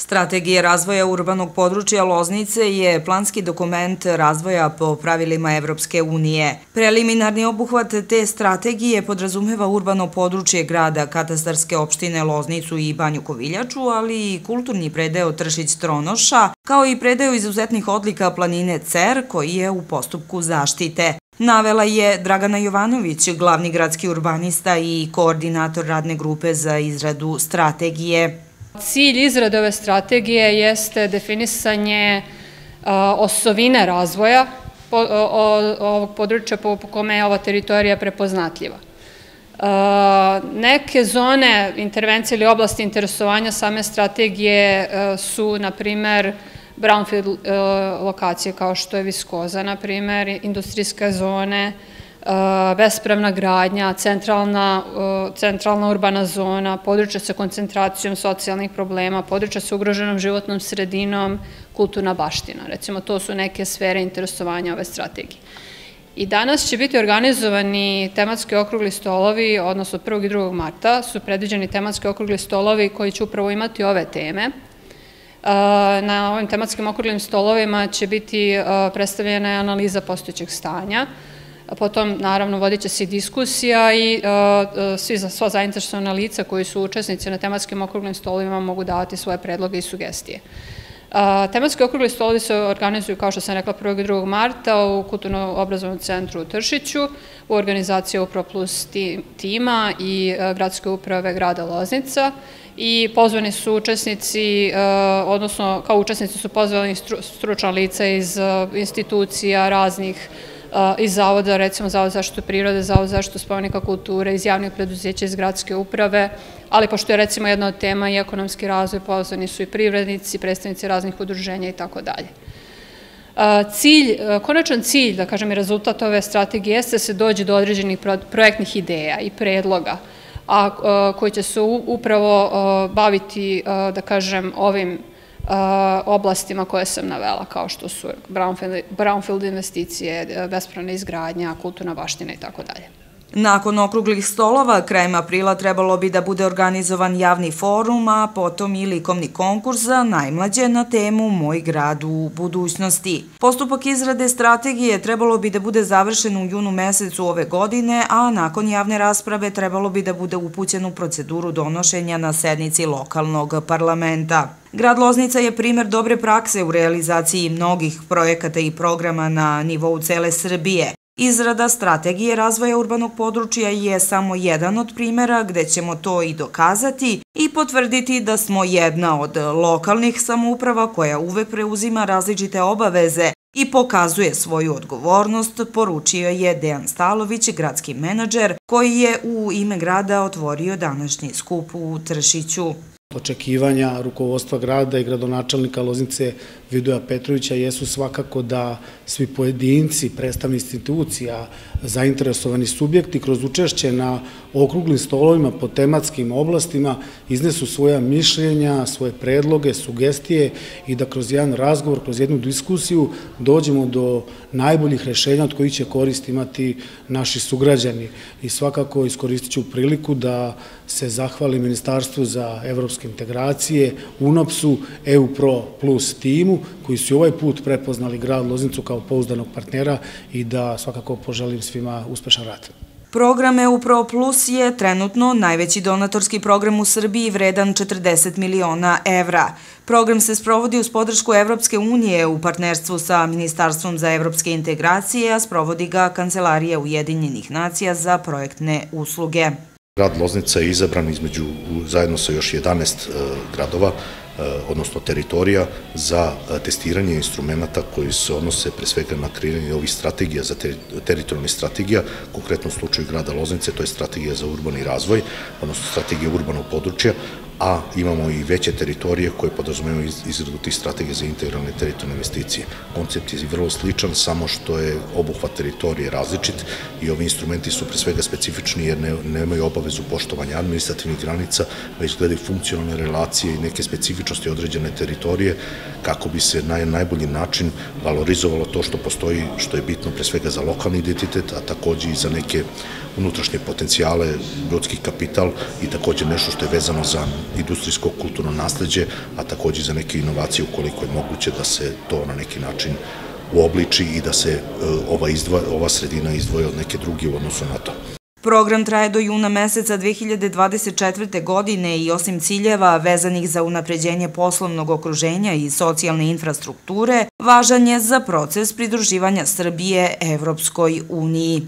Strategija razvoja urbanog područja Loznice je planski dokument razvoja po pravilima Evropske unije. Preliminarni obuhvat te strategije podrazumeva urbano područje grada, katastarske opštine Loznicu i Banju Koviljaču, ali i kulturni predeo Tršić-Tronoša, kao i predeo izuzetnih odlika planine Cer, koji je u postupku zaštite. Navela je Dragana Jovanović, glavni gradski urbanista i koordinator radne grupe za izradu strategije. Cilj izrade ove strategije jeste definisanje osovine razvoja ovog područja po kome je ova teritorija prepoznatljiva. Neke zone intervencije ili oblasti interesovanja same strategije su, na primer, brownfield lokacije kao što je Viskoza, na primer, industrijske zone, bespravna gradnja, centralna urbana zona, područja sa koncentracijom socijalnih problema, područja sa ugroženom životnom sredinom, kulturna baština. Recimo, to su neke sfere interesovanja ove strategije. I danas će biti organizovani tematski okrugli stolovi, odnosno 1. i 2. marta su predviđeni tematski okrugli stolovi koji će upravo imati ove teme. Na ovim tematskim okruglim stolovima će biti predstavljena analiza postojećeg stanja. Potom, naravno, vodit će se i diskusija i sva zainteresovana lica koji su učesnici na tematskim okruglim stolovima mogu davati svoje predloge i sugestije. Tematski okrugli stolovi se organizuju, kao što sam rekla, 1. i 2. marta u Kulturno-obrazovnom centru u Tršiću, u organizaciji UPRO Plus tima i Gradske uprave grada Loznica i pozvani su učesnici, odnosno kao učesnici su pozvani stručna lica iz institucija raznih, iz zavoda, recimo Zavod za zaštitu prirode, Zavod za zaštitu spomenika kulture, iz javnih preduzeća, iz gradske uprave, ali pošto je recimo jedna od tema i ekonomski razvoj, pozvani su i privrednici, predstavnici raznih udruženja i tako dalje. Konačan cilj, da kažem i rezultat ove strategije jeste da se dođe do određenih projektnih ideja i predloga, koji će se upravo baviti, da kažem, ovim oblastima koje sam navela, kao što su brownfield investicije, bespravna izgradnja, kulturna baština i tako dalje. Nakon okruglih stolova, krajem aprila trebalo bi da bude organizovan javni forum, a potom i likovni konkurs za najmlađe na temu Moj grad u budućnosti. Postupak izrade strategije trebalo bi da bude završen u junu mesecu ove godine, a nakon javne rasprave trebalo bi da bude upućen u proceduru donošenja na sednici lokalnog parlamenta. Grad Loznica je primer dobre prakse u realizaciji mnogih projekata i programa na nivou cele Srbije. Izrada strategije razvoja urbanog područja je samo jedan od primera gde ćemo to i dokazati i potvrditi da smo jedna od lokalnih samouprava koja uvek preuzima različite obaveze i pokazuje svoju odgovornost, poručio je Dejan Stalović, gradski menadžer, koji je u ime grada otvorio današnji skup u Tršiću. Očekivanja rukovodstva grada i gradonačelnika Loznice Vidoja Petrovića jesu svakako da svi pojedinci, predstavnici institucija, zainteresovani subjekti kroz učešće na okruglim stolovima po tematskim oblastima iznesu svoja mišljenja, svoje predloge, sugestije i da kroz jedan razgovor, kroz jednu diskusiju dođemo do najboljih rešenja od kojih će korist imati naši sugrađani. I svakako iskoristit ću priliku da se zahvali Ministarstvu za evropske integracije, UNOPS-u, EU-PRO Plus timu, koji su ovaj put prepoznali grad Loznicu kao pouzdanog partnera i da svakako poželim svima uspešan rad. Program EU-PRO Plus je trenutno najveći donatorski program u Srbiji vredan 40 miliona evra. Program se sprovodi uz podršku Evropske unije u partnerstvu sa Ministarstvom za evropske integracije, a sprovodi ga Kancelarija Ujedinjenih nacija za projektne usluge. Grad Loznica je izabran zajedno sa još 11 gradova, odnosno teritorija, za testiranje instrumenta koji se odnose pre svega na kreiranje ovih strategija, za teritorijalnih strategija, konkretno u slučaju grada Loznice, to je strategija za urbani razvoj, odnosno strategija urbanog područja, a imamo i veće teritorije koje podrazumevaju izradu tih strategija za integralne teritorijalne investicije. Koncept je vrlo sličan, samo što je obuhvat teritorije različit i ovi instrumenti su pre svega specifični jer nemaju obavezu poštovanja administrativnih granica, već gledaju funkcionalne relacije i neke specifičnosti određene teritorije kako bi se na najbolji način valorizovalo to što postoji, što je bitno pre svega za lokalni identitet, a takođe i za neke unutrašnje potencijale, ljudski kapital i takođe nešto što je vezano za industrijsko kulturno nasleđe, a takođe za neke inovacije ukoliko je moguće da se to na neki način uobliči i da se ova sredina izdvoje od neke druge u odnosu na to. Program traje do juna meseca 2024. godine i osim ciljeva vezanih za unapređenje poslovnog okruženja i socijalne infrastrukture, važan je za proces pridruživanja Srbije Evropskoj uniji.